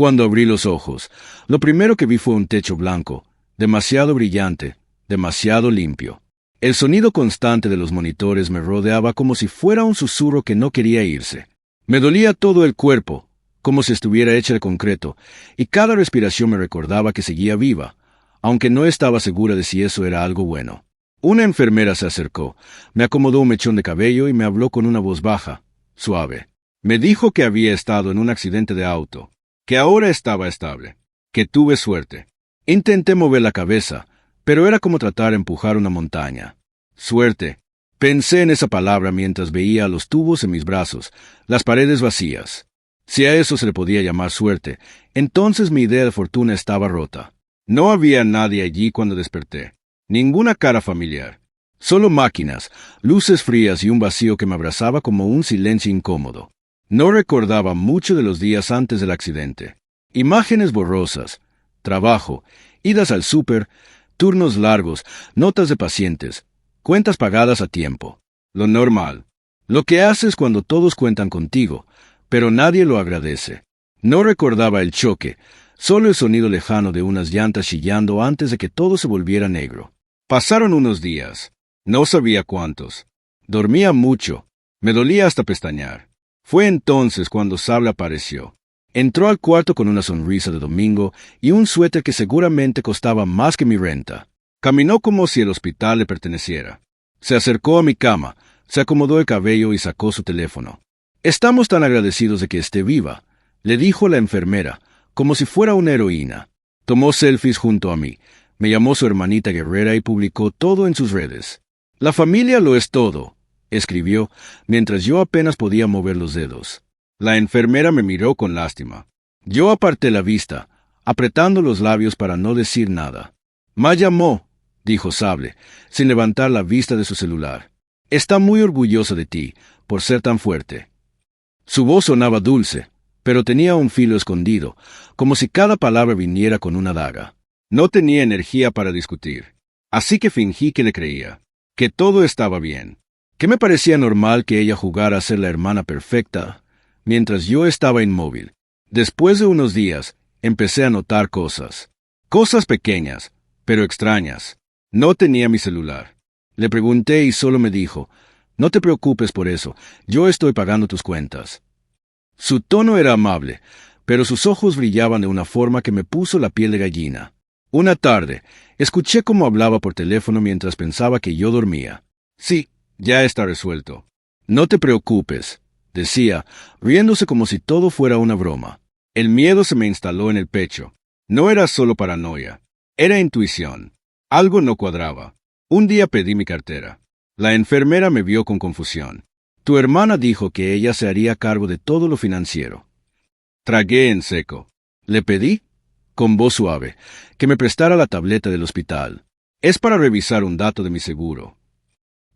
Cuando abrí los ojos, lo primero que vi fue un techo blanco, demasiado brillante, demasiado limpio. El sonido constante de los monitores me rodeaba como si fuera un susurro que no quería irse. Me dolía todo el cuerpo, como si estuviera hecha de concreto, y cada respiración me recordaba que seguía viva, aunque no estaba segura de si eso era algo bueno. Una enfermera se acercó, me acomodó un mechón de cabello y me habló con una voz baja, suave. Me dijo que había estado en un accidente de auto, que ahora estaba estable, que tuve suerte. Intenté mover la cabeza, pero era como tratar de empujar una montaña. Suerte. Pensé en esa palabra mientras veía los tubos en mis brazos, las paredes vacías. Si a eso se le podía llamar suerte, entonces mi idea de fortuna estaba rota. No había nadie allí cuando desperté. Ninguna cara familiar. Solo máquinas, luces frías y un vacío que me abrazaba como un silencio incómodo. No recordaba mucho de los días antes del accidente. Imágenes borrosas, trabajo, idas al súper, turnos largos, notas de pacientes, cuentas pagadas a tiempo. Lo normal. Lo que haces cuando todos cuentan contigo, pero nadie lo agradece. No recordaba el choque, solo el sonido lejano de unas llantas chillando antes de que todo se volviera negro. Pasaron unos días. No sabía cuántos. Dormía mucho. Me dolía hasta pestañear. Fue entonces cuando Sable apareció. Entró al cuarto con una sonrisa de domingo y un suéter que seguramente costaba más que mi renta. Caminó como si el hospital le perteneciera. Se acercó a mi cama, se acomodó el cabello y sacó su teléfono. «Estamos tan agradecidos de que esté viva», le dijo la enfermera, como si fuera una heroína. Tomó selfies junto a mí, me llamó su hermanita guerrera y publicó todo en sus redes. «La familia lo es todo», escribió, mientras yo apenas podía mover los dedos. La enfermera me miró con lástima. Yo aparté la vista, apretando los labios para no decir nada. «Ma llamó», dijo Sable, sin levantar la vista de su celular. «Está muy orgullosa de ti, por ser tan fuerte». Su voz sonaba dulce, pero tenía un filo escondido, como si cada palabra viniera con una daga. No tenía energía para discutir, así que fingí que le creía, que todo estaba bien, que me parecía normal que ella jugara a ser la hermana perfecta, mientras yo estaba inmóvil. Después de unos días, empecé a notar cosas pequeñas, pero extrañas. No tenía mi celular. Le pregunté y solo me dijo, «No te preocupes por eso, yo estoy pagando tus cuentas». Su tono era amable, pero sus ojos brillaban de una forma que me puso la piel de gallina. Una tarde, escuché cómo hablaba por teléfono mientras pensaba que yo dormía. «Sí, ya está resuelto». «No te preocupes», decía, riéndose como si todo fuera una broma. El miedo se me instaló en el pecho. No era solo paranoia, era intuición. Algo no cuadraba. Un día pedí mi cartera. La enfermera me vio con confusión. «Tu hermana dijo que ella se haría cargo de todo lo financiero». Tragué en seco. Le pedí, con voz suave, que me prestara la tableta del hospital. «Es para revisar un dato de mi seguro».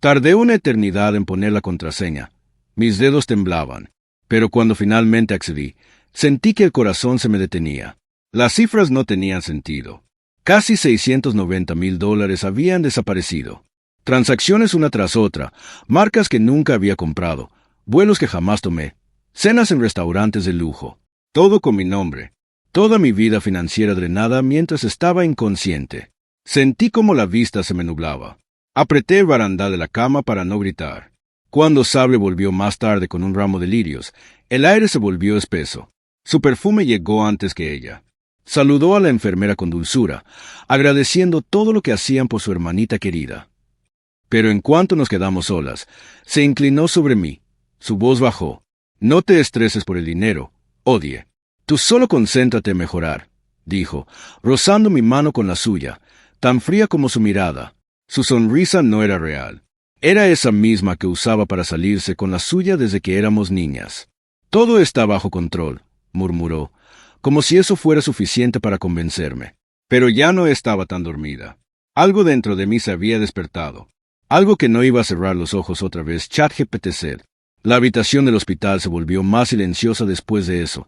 Tardé una eternidad en poner la contraseña. Mis dedos temblaban, pero cuando finalmente accedí, sentí que el corazón se me detenía. Las cifras no tenían sentido. Casi $690,000 habían desaparecido. Transacciones una tras otra, marcas que nunca había comprado, vuelos que jamás tomé, cenas en restaurantes de lujo. Todo con mi nombre. Toda mi vida financiera drenada mientras estaba inconsciente. Sentí como la vista se me nublaba. Apreté el barandal de la cama para no gritar. Cuando Sable volvió más tarde con un ramo de lirios, el aire se volvió espeso. Su perfume llegó antes que ella. Saludó a la enfermera con dulzura, agradeciendo todo lo que hacían por su hermanita querida. Pero en cuanto nos quedamos solas, se inclinó sobre mí. Su voz bajó. «No te estreses por el dinero, Odie. Tú solo concéntrate en mejorar», dijo, rozando mi mano con la suya, tan fría como su mirada. Su sonrisa no era real. Era esa misma que usaba para salirse con la suya desde que éramos niñas. «Todo está bajo control», murmuró, como si eso fuera suficiente para convencerme. Pero ya no estaba tan dormida. Algo dentro de mí se había despertado. Algo que no iba a cerrar los ojos otra vez. ChatGPT. La habitación del hospital se volvió más silenciosa después de eso,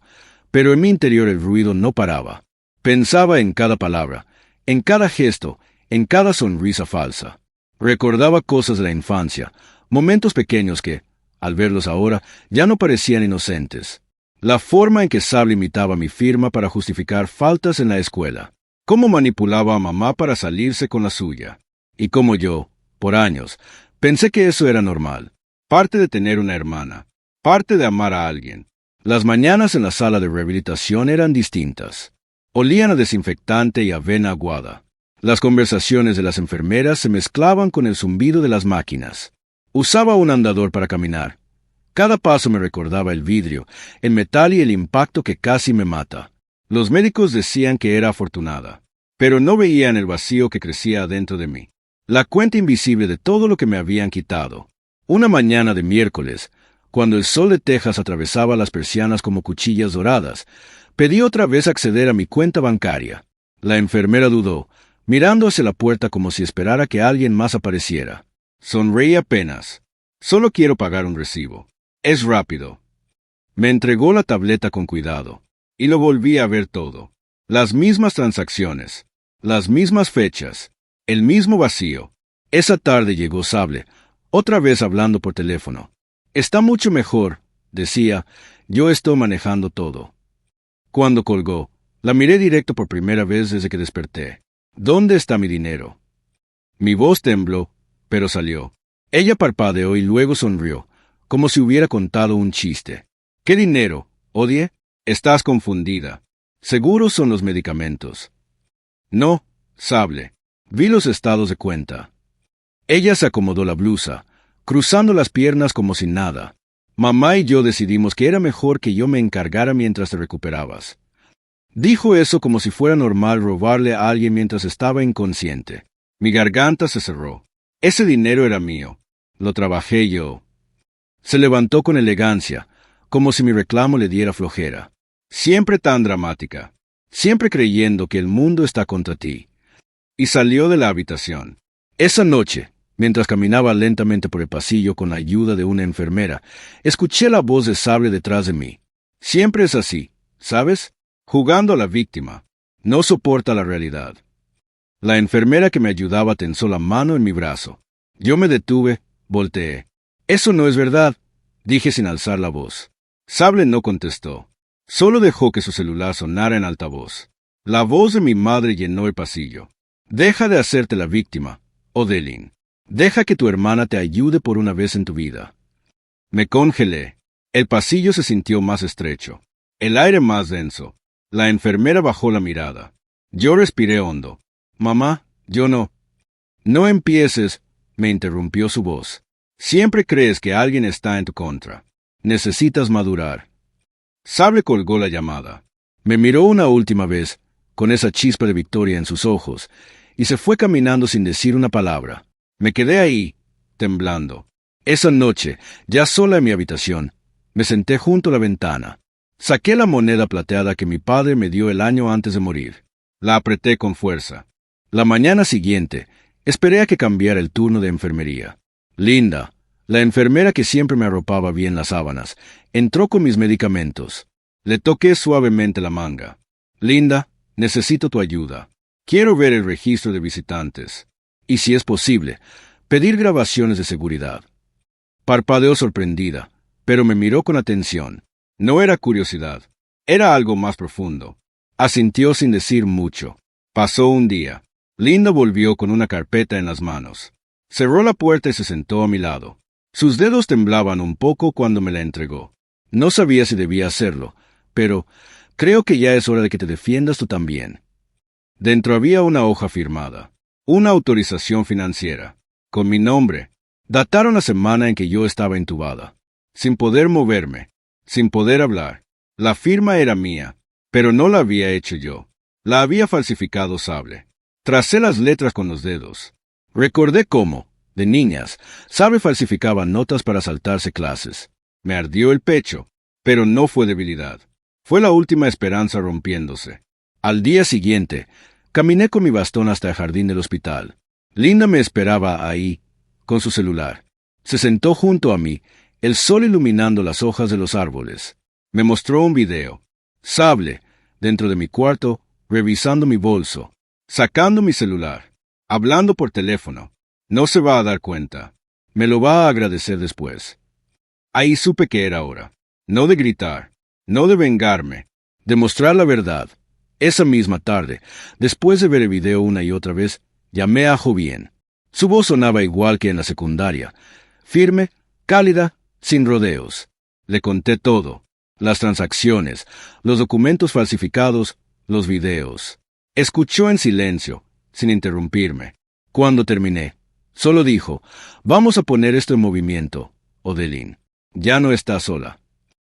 pero en mi interior el ruido no paraba. Pensaba en cada palabra, en cada gesto, en cada sonrisa falsa. Recordaba cosas de la infancia, momentos pequeños que, al verlos ahora, ya no parecían inocentes. La forma en que Sable imitaba mi firma para justificar faltas en la escuela. Cómo manipulaba a mamá para salirse con la suya. Y cómo yo, por años, pensé que eso era normal. Parte de tener una hermana. Parte de amar a alguien. Las mañanas en la sala de rehabilitación eran distintas. Olían a desinfectante y avena aguada. Las conversaciones de las enfermeras se mezclaban con el zumbido de las máquinas. Usaba un andador para caminar. Cada paso me recordaba el vidrio, el metal y el impacto que casi me mata. Los médicos decían que era afortunada, pero no veían el vacío que crecía dentro de mí. La cuenta invisible de todo lo que me habían quitado. Una mañana de miércoles, cuando el sol de Texas atravesaba las persianas como cuchillas doradas, pedí otra vez acceder a mi cuenta bancaria. La enfermera dudó, mirando hacia la puerta como si esperara que alguien más apareciera. Sonreí apenas. Solo quiero pagar un recibo. Es rápido. Me entregó la tableta con cuidado, y lo volví a ver todo. Las mismas transacciones, las mismas fechas, el mismo vacío. Esa tarde llegó Sable, otra vez hablando por teléfono. Está mucho mejor, decía, yo estoy manejando todo. Cuando colgó, la miré directo por primera vez desde que desperté. ¿Dónde está mi dinero? Mi voz tembló, pero salió. Ella parpadeó y luego sonrió, como si hubiera contado un chiste. ¿Qué dinero, Odie? Estás confundida. Seguro son los medicamentos. No, Sable. Vi los estados de cuenta. Ella se acomodó la blusa, cruzando las piernas como si nada. Mamá y yo decidimos que era mejor que yo me encargara mientras te recuperabas. Dijo eso como si fuera normal robarle a alguien mientras estaba inconsciente. Mi garganta se cerró. Ese dinero era mío. Lo trabajé yo. Se levantó con elegancia, como si mi reclamo le diera flojera. Siempre tan dramática. Siempre creyendo que el mundo está contra ti. Y salió de la habitación. Esa noche, mientras caminaba lentamente por el pasillo con la ayuda de una enfermera, escuché la voz de Sable detrás de mí. Siempre es así, ¿sabes? Jugando a la víctima. No soporta la realidad. La enfermera que me ayudaba tensó la mano en mi brazo. Yo me detuve, volteé. Eso no es verdad, dije sin alzar la voz. Sable no contestó. Solo dejó que su celular sonara en altavoz. La voz de mi madre llenó el pasillo. Deja de hacerte la víctima, Odeline. Deja que tu hermana te ayude por una vez en tu vida. Me congelé. El pasillo se sintió más estrecho. El aire más denso. La enfermera bajó la mirada. Yo respiré hondo. Mamá, yo no. No empieces, me interrumpió su voz. Siempre crees que alguien está en tu contra. Necesitas madurar. Sable colgó la llamada. Me miró una última vez, con esa chispa de victoria en sus ojos, y se fue caminando sin decir una palabra. Me quedé ahí, temblando. Esa noche, ya sola en mi habitación, me senté junto a la ventana. Saqué la moneda plateada que mi padre me dio el año antes de morir. La apreté con fuerza. La mañana siguiente, esperé a que cambiara el turno de enfermería. Linda, la enfermera que siempre me arropaba bien las sábanas, entró con mis medicamentos. Le toqué suavemente la manga. Linda, necesito tu ayuda. Quiero ver el registro de visitantes. Y si es posible, pedir grabaciones de seguridad. Parpadeó sorprendida, pero me miró con atención. No era curiosidad, era algo más profundo. Asintió sin decir mucho. Pasó un día. Linda volvió con una carpeta en las manos. Cerró la puerta y se sentó a mi lado. Sus dedos temblaban un poco cuando me la entregó. No sabía si debía hacerlo, pero creo que ya es hora de que te defiendas tú también. Dentro había una hoja firmada, una autorización financiera, con mi nombre. Dataron la semana en que yo estaba intubada, sin poder moverme, sin poder hablar. La firma era mía, pero no la había hecho yo. La había falsificado Sable. Tracé las letras con los dedos. Recordé cómo, de niñas, Sable falsificaba notas para saltarse clases. Me ardió el pecho, pero no fue debilidad. Fue la última esperanza rompiéndose. Al día siguiente, caminé con mi bastón hasta el jardín del hospital. Linda me esperaba ahí, con su celular. Se sentó junto a mí, el sol iluminando las hojas de los árboles. Me mostró un video. Sable, dentro de mi cuarto, revisando mi bolso, sacando mi celular, hablando por teléfono. No se va a dar cuenta. Me lo va a agradecer después. Ahí supe que era hora. No de gritar, No de vengarme, de mostrar la verdad. Esa misma tarde, después de ver el video una y otra vez, llamé a Jovien. Su voz sonaba igual que en la secundaria, firme, cálida, sin rodeos. Le conté todo, las transacciones, los documentos falsificados, los videos. Escuchó en silencio, sin interrumpirme. Cuando terminé, solo dijo, vamos a poner esto en movimiento, Odeline. Ya no estás sola.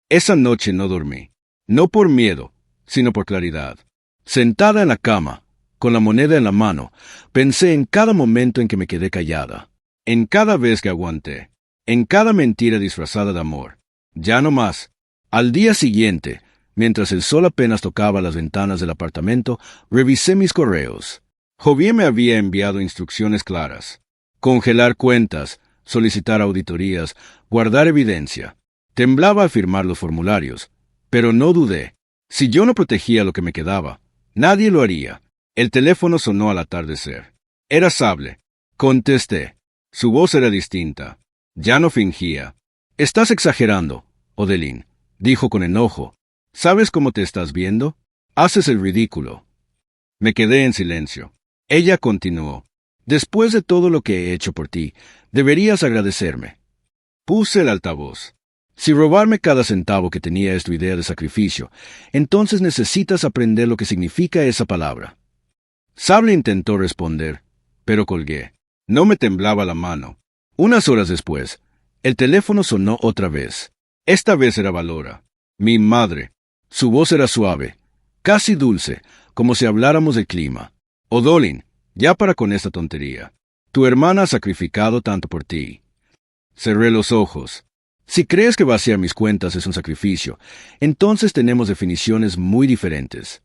Esa noche no dormí, no por miedo, sino por claridad. Sentada en la cama, con la moneda en la mano, pensé en cada momento en que me quedé callada, en cada vez que aguanté, en cada mentira disfrazada de amor. Ya no más. Al día siguiente, mientras el sol apenas tocaba las ventanas del apartamento, revisé mis correos. Jovien me había enviado instrucciones claras. Congelar cuentas, solicitar auditorías, guardar evidencia. Temblaba al firmar los formularios, pero no dudé. Si yo no protegía lo que me quedaba, nadie lo haría. El teléfono sonó al atardecer. Era Sable. Contesté. Su voz era distinta. Ya no fingía. Estás exagerando, Odeline, dijo con enojo. ¿Sabes cómo te estás viendo? Haces el ridículo. Me quedé en silencio. Ella continuó. Después de todo lo que he hecho por ti, deberías agradecerme. Puse el altavoz. Si robarme cada centavo que tenía es tu idea de sacrificio, entonces necesitas aprender lo que significa esa palabra. Sable intentó responder, pero colgué. No me temblaba la mano. Unas horas después, el teléfono sonó otra vez. Esta vez era Valora, mi madre. Su voz era suave, casi dulce, como si habláramos del clima. Odeline, ya para con esta tontería. Tu hermana ha sacrificado tanto por ti. Cerré los ojos. Si crees que vaciar mis cuentas es un sacrificio, entonces tenemos definiciones muy diferentes.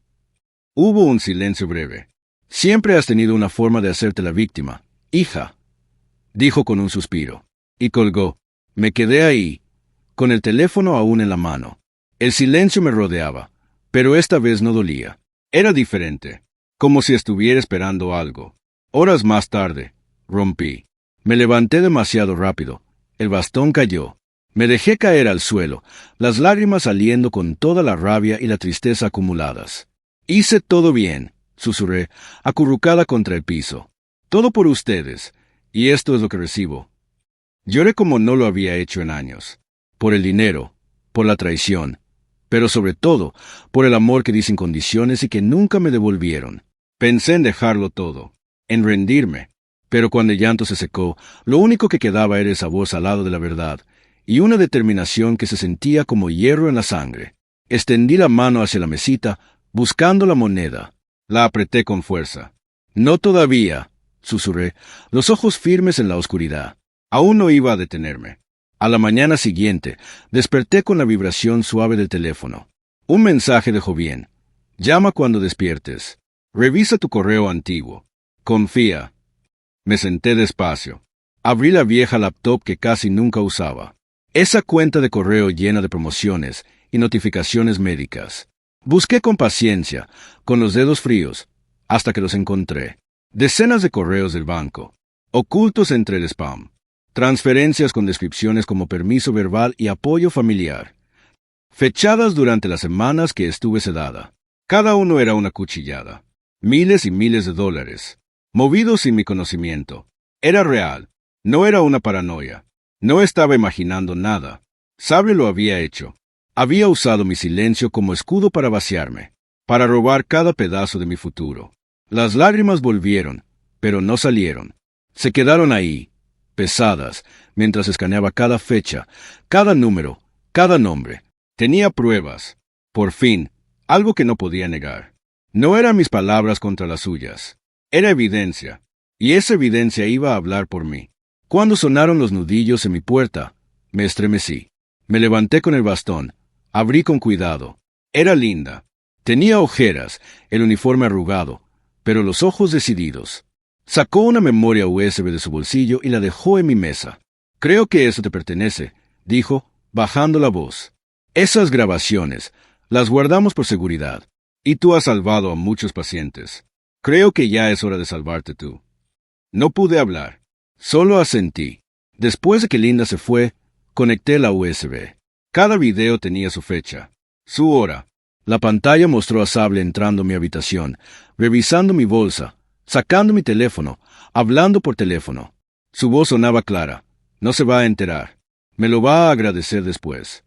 Hubo un silencio breve. Siempre has tenido una forma de hacerte la víctima, hija, dijo con un suspiro. Y colgó. Me quedé ahí, con el teléfono aún en la mano. El silencio me rodeaba, pero esta vez no dolía. Era diferente, como si estuviera esperando algo. Horas más tarde, rompí. Me levanté demasiado rápido. El bastón cayó. Me dejé caer al suelo, las lágrimas saliendo con toda la rabia y la tristeza acumuladas. Hice todo bien, susurré, acurrucada contra el piso. Todo por ustedes, y esto es lo que recibo. Lloré como no lo había hecho en años. Por el dinero, por la traición, pero sobre todo, por el amor que di sin condiciones y que nunca me devolvieron. Pensé en dejarlo todo, en rendirme, pero cuando el llanto se secó, lo único que quedaba era el sabor salado de la verdad, y una determinación que se sentía como hierro en la sangre. Extendí la mano hacia la mesita, buscando la moneda. La apreté con fuerza. No todavía, susurré, los ojos firmes en la oscuridad. Aún no iba a detenerme. A la mañana siguiente, desperté con la vibración suave del teléfono. Un mensaje de Jovien. Llama cuando despiertes. Revisa tu correo antiguo. Confía. Me senté despacio. Abrí la vieja laptop que casi nunca usaba. Esa cuenta de correo llena de promociones y notificaciones médicas. Busqué con paciencia, con los dedos fríos, hasta que los encontré. Decenas de correos del banco, ocultos entre el spam. Transferencias con descripciones como permiso verbal y apoyo familiar. Fechadas durante las semanas que estuve sedada. Cada uno era una cuchillada. Miles y miles de dólares. Movidos sin mi conocimiento. Era real. No era una paranoia. No estaba imaginando nada. Sable lo había hecho. Había usado mi silencio como escudo para vaciarme, para robar cada pedazo de mi futuro. Las lágrimas volvieron, pero no salieron. Se quedaron ahí, pesadas, mientras escaneaba cada fecha, cada número, cada nombre. Tenía pruebas. Por fin, algo que no podía negar. No eran mis palabras contra las suyas. Era evidencia, y esa evidencia iba a hablar por mí. Cuando sonaron los nudillos en mi puerta, me estremecí. Me levanté con el bastón. Abrí con cuidado. Era linda. Tenía ojeras, el uniforme arrugado, pero los ojos decididos. Sacó una memoria USB de su bolsillo y la dejó en mi mesa. Creo que eso te pertenece, dijo, bajando la voz. Esas grabaciones, las guardamos por seguridad. Y tú has salvado a muchos pacientes. Creo que ya es hora de salvarte tú. No pude hablar. Solo asentí. Después de que Linda se fue, conecté la USB. Cada video tenía su fecha. Su hora. La pantalla mostró a Sable entrando a mi habitación, revisando mi bolsa, sacando mi teléfono, hablando por teléfono. Su voz sonaba clara. No se va a enterar. Me lo va a agradecer después.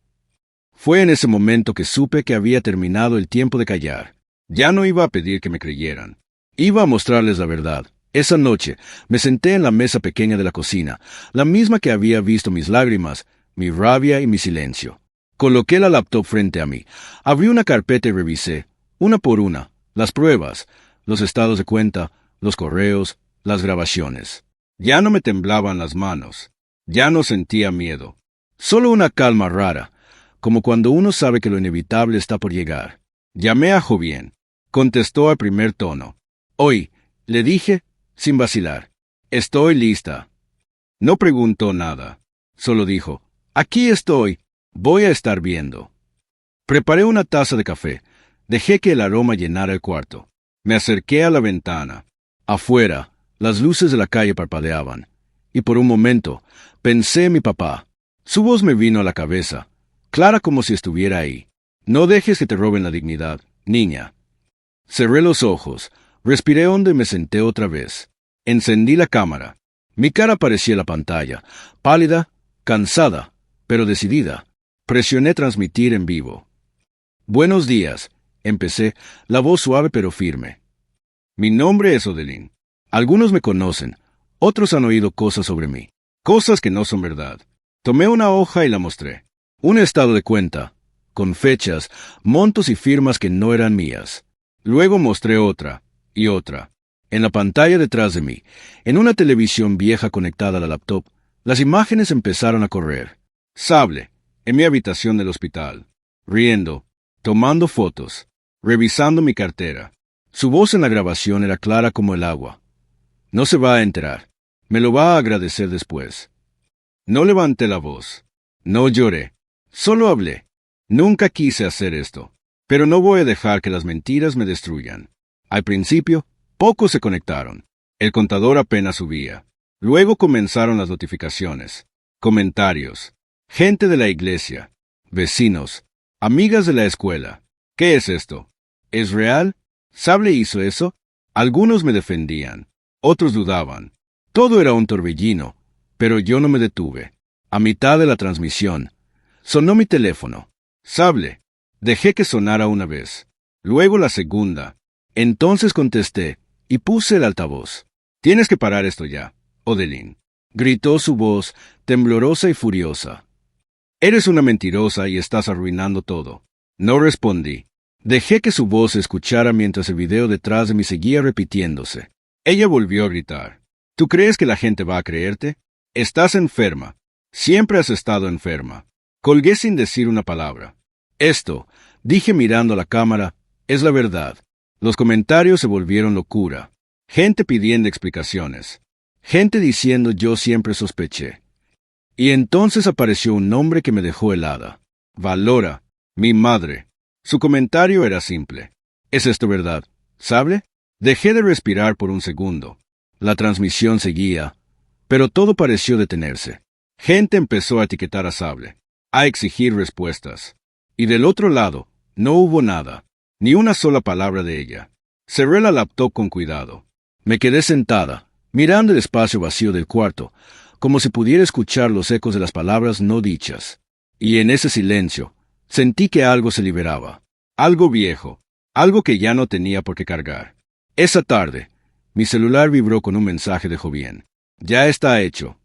Fue en ese momento que supe que había terminado el tiempo de callar. Ya no iba a pedir que me creyeran. Iba a mostrarles la verdad. Esa noche me senté en la mesa pequeña de la cocina, la misma que había visto mis lágrimas, mi rabia y mi silencio. Coloqué la laptop frente a mí, abrí una carpeta y revisé, una por una, las pruebas, los estados de cuenta, los correos, las grabaciones. Ya no me temblaban las manos, ya no sentía miedo, solo una calma rara, como cuando uno sabe que lo inevitable está por llegar. Llamé a Jovian. Contestó al primer tono. «Hoy», le dije, sin vacilar. «Estoy lista». No preguntó nada, solo dijo, «Aquí estoy, voy a estar viendo». Preparé una taza de café, dejé que el aroma llenara el cuarto. Me acerqué a la ventana. Afuera, las luces de la calle parpadeaban, y por un momento pensé en mi papá. Su voz me vino a la cabeza, clara como si estuviera ahí. «No dejes que te roben la dignidad, niña». Cerré los ojos, respiré hondo y me senté otra vez. Encendí la cámara. Mi cara parecía en la pantalla, pálida, cansada, pero decidida. Presioné transmitir en vivo. «Buenos días», empecé, la voz suave pero firme. «Mi nombre es Odeline. Algunos me conocen, otros han oído cosas sobre mí, cosas que no son verdad». Tomé una hoja y la mostré. Un estado de cuenta, con fechas, montos y firmas que no eran mías. Luego mostré otra, y otra. En la pantalla detrás de mí, en una televisión vieja conectada a la laptop, las imágenes empezaron a correr. Sable, en mi habitación del hospital, riendo, tomando fotos, revisando mi cartera. Su voz en la grabación era clara como el agua. «No se va a enterar. Me lo va a agradecer después». No levanté la voz. No lloré. Solo hablé. Nunca quise hacer esto. Pero no voy a dejar que las mentiras me destruyan. Al principio, pocos se conectaron. El contador apenas subía. Luego comenzaron las notificaciones, comentarios, gente de la iglesia, vecinos, amigas de la escuela. ¿Qué es esto? ¿Es real? ¿Sable hizo eso? Algunos me defendían, otros dudaban. Todo era un torbellino, pero yo no me detuve. A mitad de la transmisión, sonó mi teléfono. «Sable». Dejé que sonara una vez, luego la segunda. Entonces contesté y puse el altavoz. «Tienes que parar esto ya, Odeline», gritó su voz, temblorosa y furiosa. «Eres una mentirosa y estás arruinando todo». No respondí. Dejé que su voz se escuchara mientras el video detrás de mí seguía repitiéndose. Ella volvió a gritar. «¿Tú crees que la gente va a creerte? Estás enferma. Siempre has estado enferma». Colgué sin decir una palabra. «Esto», dije mirando a la cámara, «es la verdad». Los comentarios se volvieron locura. Gente pidiendo explicaciones. Gente diciendo yo siempre sospeché. Y entonces apareció un nombre que me dejó helada. Valora, mi madre. Su comentario era simple. «¿Es esto verdad, Sable?» Dejé de respirar por un segundo. La transmisión seguía, pero todo pareció detenerse. Gente empezó a etiquetar a Sable, a exigir respuestas. Y del otro lado, no hubo nada, ni una sola palabra de ella. Cerré la laptop con cuidado. Me quedé sentada, mirando el espacio vacío del cuarto, como si pudiera escuchar los ecos de las palabras no dichas. Y en ese silencio, sentí que algo se liberaba. Algo viejo, algo que ya no tenía por qué cargar. Esa tarde, mi celular vibró con un mensaje de Jovian. «Ya está hecho».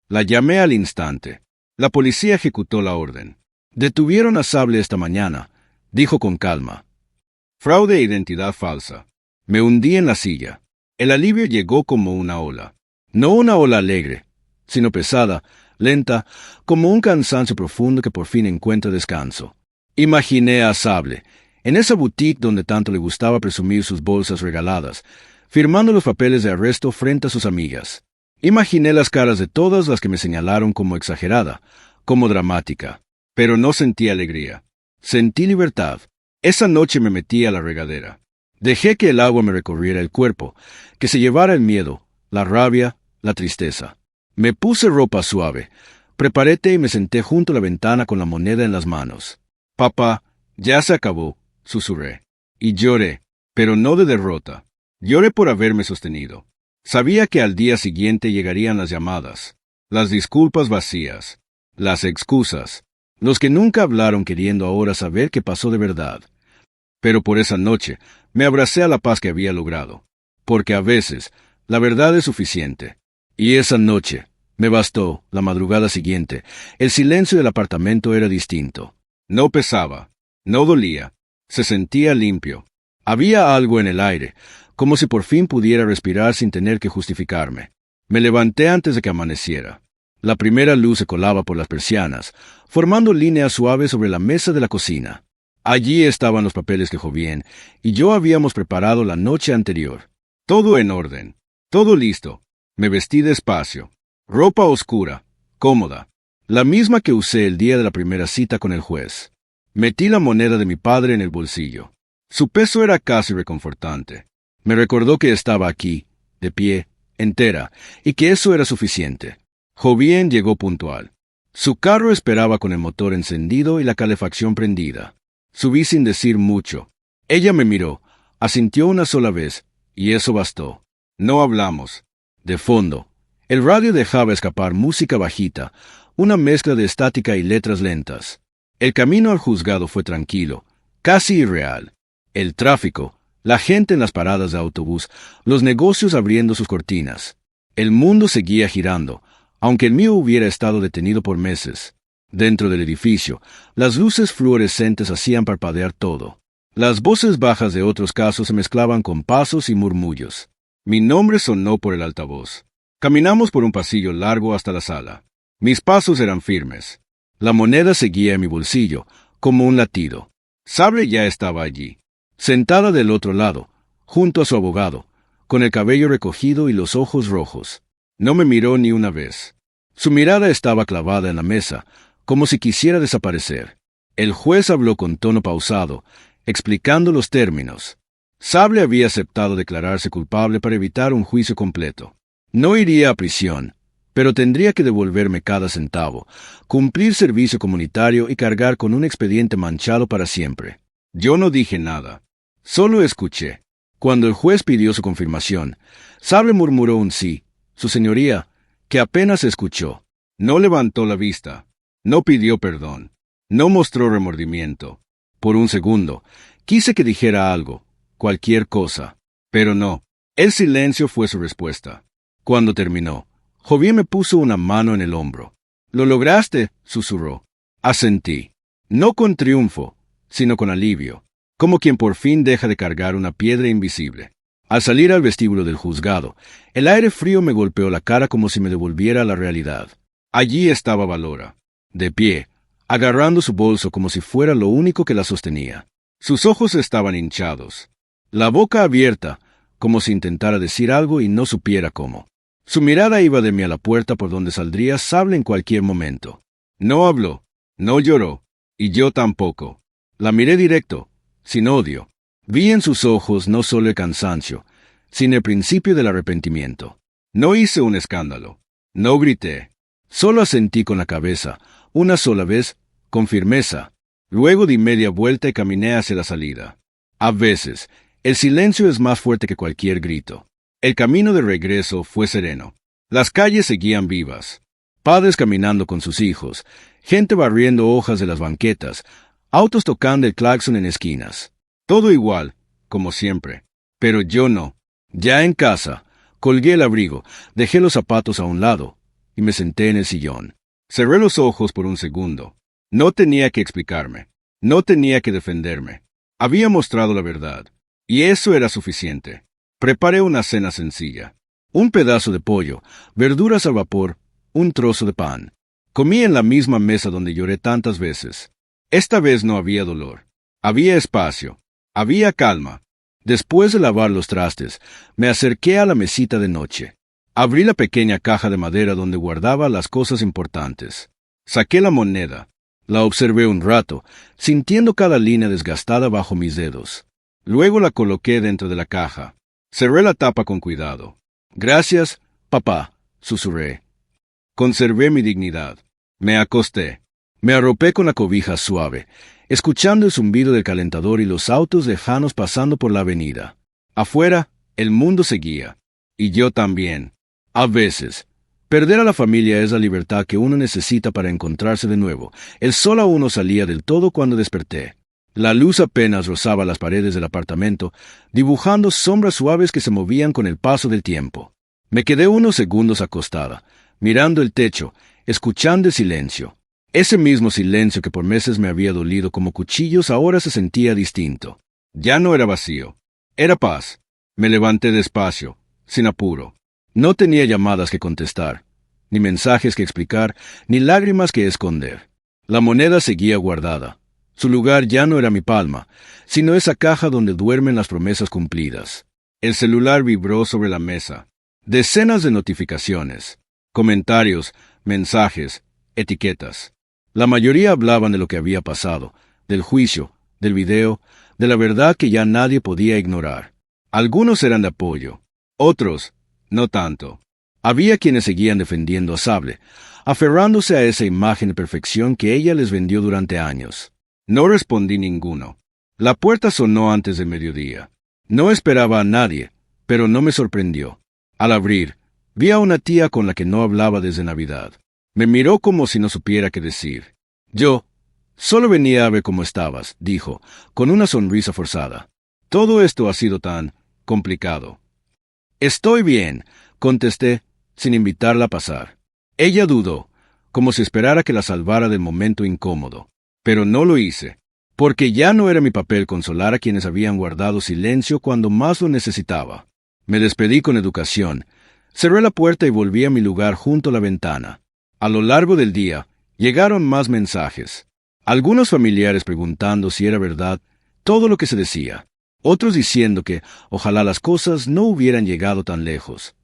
La llamé al instante. La policía ejecutó la orden. «Detuvieron a Sable esta mañana», dijo con calma. «Fraude e identidad falsa». Me hundí en la silla. El alivio llegó como una ola. No una ola alegre, sino pesada, lenta, como un cansancio profundo que por fin encuentra descanso. Imaginé a Sable, en esa boutique donde tanto le gustaba presumir sus bolsas regaladas, firmando los papeles de arresto frente a sus amigas. Imaginé las caras de todas las que me señalaron como exagerada, como dramática. Pero no sentí alegría. Sentí libertad. Esa noche me metí a la regadera. Dejé que el agua me recorriera el cuerpo, que se llevara el miedo, la rabia, la tristeza. Me puse ropa suave, preparé té y me senté junto a la ventana con la moneda en las manos. «Papá», Ya se acabó, susurré. Y lloré, pero no de derrota. Lloré por haberme sostenido. Sabía que al día siguiente llegarían las llamadas, las disculpas vacías, las excusas, los que nunca hablaron queriendo ahora saber qué pasó de verdad. Pero por esa noche me abracé a la paz que había logrado, porque a veces la verdad es suficiente. Y esa noche me bastó. La madrugada siguiente, el silencio del apartamento era distinto. No pesaba, no dolía, se sentía limpio. Había algo en el aire, como si por fin pudiera respirar sin tener que justificarme. Me levanté antes de que amaneciera. La primera luz se colaba por las persianas, formando líneas suaves sobre la mesa de la cocina. Allí estaban los papeles que Jovien y yo habíamos preparado la noche anterior. Todo en orden, todo listo. Me vestí despacio. Ropa oscura, cómoda, la misma que usé el día de la primera cita con el juez. Metí la moneda de mi padre en el bolsillo. Su peso era casi reconfortante. Me recordó que estaba aquí, de pie, entera, y que eso era suficiente. Jovien llegó puntual. Su carro esperaba con el motor encendido y la calefacción prendida. Subí sin decir mucho. Ella me miró, asintió una sola vez, y eso bastó. No hablamos. De fondo, el radio dejaba escapar música bajita, una mezcla de estática y letras lentas. El camino al juzgado fue tranquilo, casi irreal. El tráfico, la gente en las paradas de autobús, los negocios abriendo sus cortinas. El mundo seguía girando, aunque el mío hubiera estado detenido por meses. Dentro del edificio, las luces fluorescentes hacían parpadear todo. Las voces bajas de otros casos se mezclaban con pasos y murmullos. Mi nombre sonó por el altavoz. Caminamos por un pasillo largo hasta la sala. Mis pasos eran firmes. La moneda seguía en mi bolsillo, como un latido. Sable ya estaba allí, sentada del otro lado, junto a su abogado, con el cabello recogido y los ojos rojos. No me miró ni una vez. Su mirada estaba clavada en la mesa, como si quisiera desaparecer. El juez habló con tono pausado, explicando los términos. Sable había aceptado declararse culpable para evitar un juicio completo. No iría a prisión, pero tendría que devolverme cada centavo, cumplir servicio comunitario y cargar con un expediente manchado para siempre. Yo no dije nada. Solo escuché. Cuando el juez pidió su confirmación, Sable murmuró un sí, su señoría, que apenas escuchó. No levantó la vista. No pidió perdón. No mostró remordimiento. Por un segundo, quise que dijera algo, cualquier cosa. Pero no. El silencio fue su respuesta. Cuando terminó, Jovien me puso una mano en el hombro. «Lo lograste», susurró. Asentí. No con triunfo, sino con alivio, como quien por fin deja de cargar una piedra invisible. Al salir al vestíbulo del juzgado, el aire frío me golpeó la cara como si me devolviera a la realidad. Allí estaba Valora, de pie, agarrando su bolso como si fuera lo único que la sostenía. Sus ojos estaban hinchados, la boca abierta, como si intentara decir algo y no supiera cómo. Su mirada iba de mí a la puerta por donde saldría Sable en cualquier momento. No habló, no lloró, y yo tampoco. La miré directo, sin odio. Vi en sus ojos no solo el cansancio, sino el principio del arrepentimiento. No hice un escándalo, no grité. Solo asentí con la cabeza, una sola vez, con firmeza. Luego di media vuelta y caminé hacia la salida. A veces, el silencio es más fuerte que cualquier grito. El camino de regreso fue sereno. Las calles seguían vivas. Padres caminando con sus hijos, gente barriendo hojas de las banquetas, autos tocando el claxon en esquinas. Todo igual, como siempre. Pero yo no. Ya en casa, colgué el abrigo, dejé los zapatos a un lado y me senté en el sillón. Cerré los ojos por un segundo. No tenía que explicarme. No tenía que defenderme. Había mostrado la verdad. Y eso era suficiente. Preparé una cena sencilla. Un pedazo de pollo, verduras al vapor, un trozo de pan. Comí en la misma mesa donde lloré tantas veces. Esta vez no había dolor. Había espacio. Había calma. Después de lavar los trastes, me acerqué a la mesita de noche. Abrí la pequeña caja de madera donde guardaba las cosas importantes. Saqué la moneda. La observé un rato, sintiendo cada línea desgastada bajo mis dedos. Luego la coloqué dentro de la caja. Cerré la tapa con cuidado. «Gracias, papá», susurré. Conservé mi dignidad. Me acosté. Me arropé con la cobija suave. escuchando el zumbido del calentador y los autos lejanos pasando por la avenida. Afuera, el mundo seguía. Y yo también. A veces. Perder a la familia es la libertad que uno necesita para encontrarse de nuevo. El sol aún no salía del todo cuando desperté. La luz apenas rozaba las paredes del apartamento, dibujando sombras suaves que se movían con el paso del tiempo. Me quedé unos segundos acostada, mirando el techo, escuchando el silencio. Ese mismo silencio que por meses me había dolido como cuchillos ahora se sentía distinto. Ya no era vacío. Era paz. Me levanté despacio, sin apuro. No tenía llamadas que contestar, ni mensajes que explicar, ni lágrimas que esconder. La moneda seguía guardada. Su lugar ya no era mi palma, sino esa caja donde duermen las promesas cumplidas. El celular vibró sobre la mesa. Decenas de notificaciones, comentarios, mensajes, etiquetas. La mayoría hablaban de lo que había pasado, del juicio, del video, de la verdad que ya nadie podía ignorar. Algunos eran de apoyo, otros no tanto. Había quienes seguían defendiendo a Sable, aferrándose a esa imagen de perfección que ella les vendió durante años. No respondí ninguno. La puerta sonó antes del mediodía. No esperaba a nadie, pero no me sorprendió. Al abrir, vi a una tía con la que no hablaba desde Navidad. Me miró como si no supiera qué decir. Yo solo venía a ver cómo estabas, dijo, con una sonrisa forzada. Todo esto ha sido tan complicado. Estoy bien, contesté, sin invitarla a pasar. Ella dudó, como si esperara que la salvara del momento incómodo. Pero no lo hice, porque ya no era mi papel consolar a quienes habían guardado silencio cuando más lo necesitaba. Me despedí con educación, cerré la puerta y volví a mi lugar junto a la ventana. A lo largo del día, llegaron más mensajes. Algunos familiares preguntando si era verdad todo lo que se decía. Otros diciendo que ojalá las cosas no hubieran llegado tan lejos.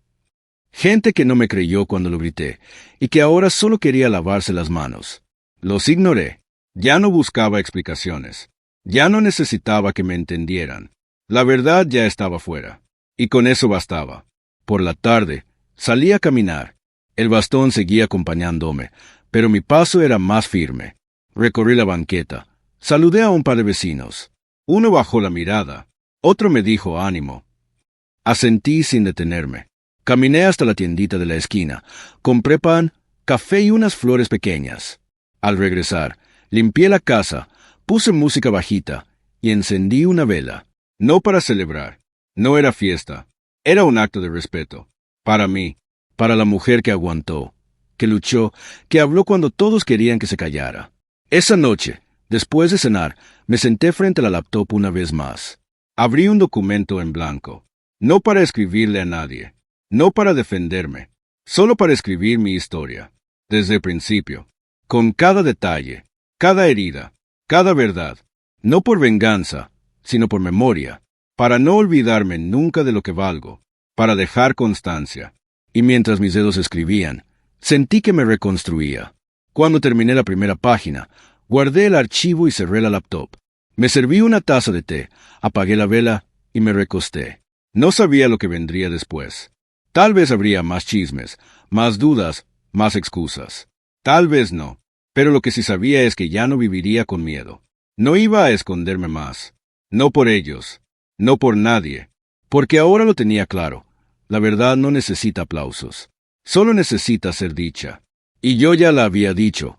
Gente que no me creyó cuando lo grité, y que ahora solo quería lavarse las manos. Los ignoré. Ya no buscaba explicaciones. Ya no necesitaba que me entendieran. La verdad ya estaba fuera. Y con eso bastaba. Por la tarde, salí a caminar. El bastón seguía acompañándome, pero mi paso era más firme. Recorrí la banqueta. Saludé a un par de vecinos. Uno bajó la mirada. Otro me dijo ánimo. Asentí sin detenerme. Caminé hasta la tiendita de la esquina. Compré pan, café y unas flores pequeñas. Al regresar, limpié la casa, puse música bajita y encendí una vela. No para celebrar. No era fiesta. Era un acto de respeto. Para mí. Para la mujer que aguantó, que luchó, que habló cuando todos querían que se callara. Esa noche, después de cenar, me senté frente a la laptop una vez más. Abrí un documento en blanco. No para escribirle a nadie. No para defenderme. Solo para escribir mi historia. Desde el principio. Con cada detalle. Cada herida. Cada verdad. No por venganza, sino por memoria. Para no olvidarme nunca de lo que valgo. Para dejar constancia. Y mientras mis dedos escribían, sentí que me reconstruía. Cuando terminé la primera página, guardé el archivo y cerré la laptop. Me serví una taza de té, apagué la vela y me recosté. No sabía lo que vendría después. Tal vez habría más chismes, más dudas, más excusas. Tal vez no. Pero lo que sí sabía es que ya no viviría con miedo. No iba a esconderme más. No por ellos. No por nadie. Porque ahora lo tenía claro. La verdad no necesita aplausos. Solo necesita ser dicha. Y yo ya la había dicho.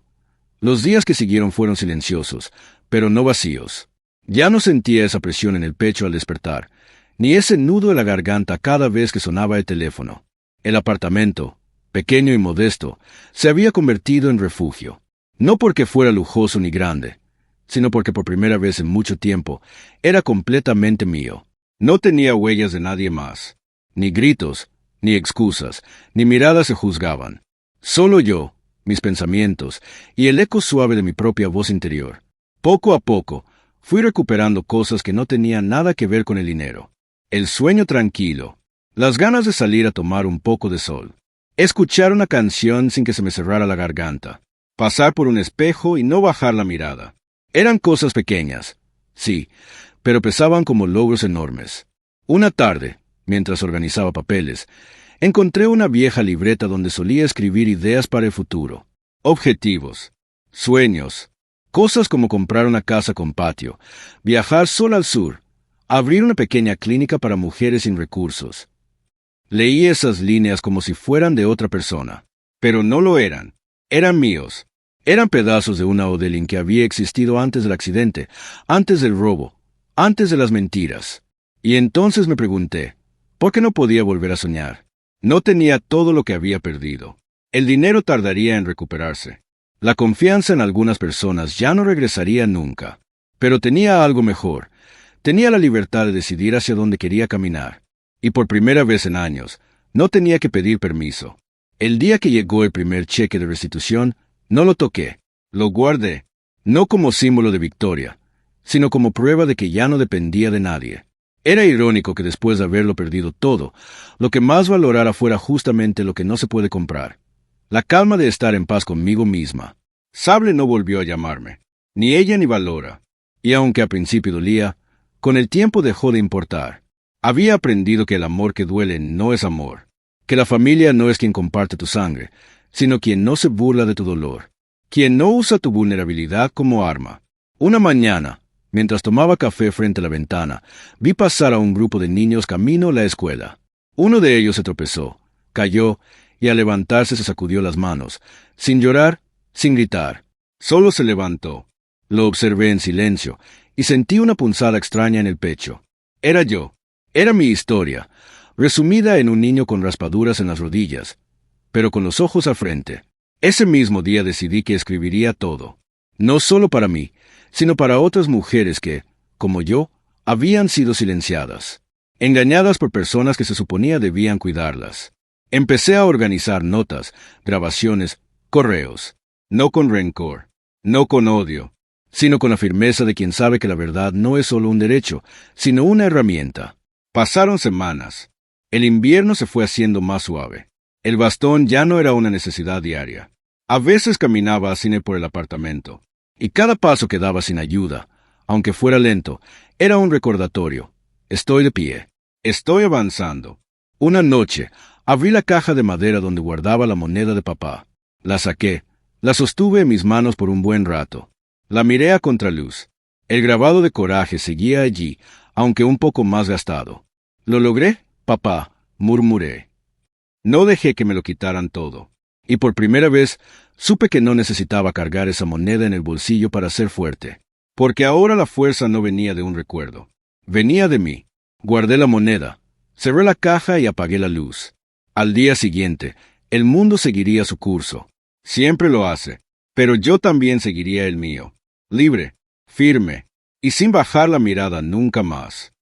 Los días que siguieron fueron silenciosos, pero no vacíos. Ya no sentía esa presión en el pecho al despertar, ni ese nudo en la garganta cada vez que sonaba el teléfono. El apartamento, pequeño y modesto, se había convertido en refugio. No porque fuera lujoso ni grande, sino porque por primera vez en mucho tiempo era completamente mío. No tenía huellas de nadie más. Ni gritos, ni excusas, ni miradas se juzgaban. Solo yo, mis pensamientos y el eco suave de mi propia voz interior. Poco a poco, fui recuperando cosas que no tenían nada que ver con el dinero. El sueño tranquilo, las ganas de salir a tomar un poco de sol, escuchar una canción sin que se me cerrara la garganta, pasar por un espejo y no bajar la mirada. Eran cosas pequeñas, sí, pero pesaban como logros enormes. Una tarde, mientras organizaba papeles, encontré una vieja libreta donde solía escribir ideas para el futuro, objetivos, sueños, Cosas como comprar una casa con patio, viajar solo al sur, abrir una pequeña clínica para mujeres sin recursos. Leí esas líneas como si fueran de otra persona, pero no lo eran. Eran míos. Eran pedazos de una Odeline que había existido antes del accidente, antes del robo, antes de las mentiras. Y entonces me pregunté, ¿por qué no podía volver a soñar? No tenía todo lo que había perdido. El dinero tardaría en recuperarse. La confianza en algunas personas ya no regresaría nunca. Pero tenía algo mejor. Tenía la libertad de decidir hacia dónde quería caminar. Y por primera vez en años, no tenía que pedir permiso. El día que llegó el primer cheque de restitución, no lo toqué. Lo guardé. No como símbolo de victoria, sino como prueba de que ya no dependía de nadie. Era irónico que después de haberlo perdido todo, lo que más valorara fuera justamente lo que no se puede comprar. La calma de estar en paz conmigo misma. Sable no volvió a llamarme. Ni ella ni Valora. Y aunque a principio dolía, con el tiempo dejó de importar. Había aprendido que el amor que duele no es amor. Que la familia no es quien comparte tu sangre, sino quien no se burla de tu dolor. Quien no usa tu vulnerabilidad como arma. Una mañana, mientras tomaba café frente a la ventana, vi pasar a un grupo de niños camino a la escuela. Uno de ellos se tropezó, cayó, y al levantarse se sacudió las manos, sin llorar, sin gritar. Solo se levantó. Lo observé en silencio, y sentí una punzada extraña en el pecho. Era yo. Era mi historia, resumida en un niño con raspaduras en las rodillas, pero con los ojos al frente. Ese mismo día decidí que escribiría todo. No solo para mí, sino para otras mujeres que, como yo, habían sido silenciadas, engañadas por personas que se suponía debían cuidarlas. Empecé a organizar notas, grabaciones, correos, no con rencor, no con odio, sino con la firmeza de quien sabe que la verdad no es solo un derecho, sino una herramienta. Pasaron semanas. El invierno se fue haciendo más suave. El bastón ya no era una necesidad diaria. A veces caminaba a cine por el apartamento, y cada paso que daba sin ayuda, aunque fuera lento, era un recordatorio. Estoy de pie. Estoy avanzando. Una noche, abrí la caja de madera donde guardaba la moneda de papá. La saqué. La sostuve en mis manos por un buen rato. La miré a contraluz. El grabado de coraje seguía allí, aunque un poco más gastado. ¿Lo logré, papá?, murmuré. No dejé que me lo quitaran todo. Y por primera vez supe que no necesitaba cargar esa moneda en el bolsillo para ser fuerte. Porque ahora la fuerza no venía de un recuerdo. Venía de mí. Guardé la moneda. Cerré la caja y apagué la luz. Al día siguiente, el mundo seguiría su curso. Siempre lo hace. Pero yo también seguiría el mío. Libre, firme, y sin bajar la mirada nunca más.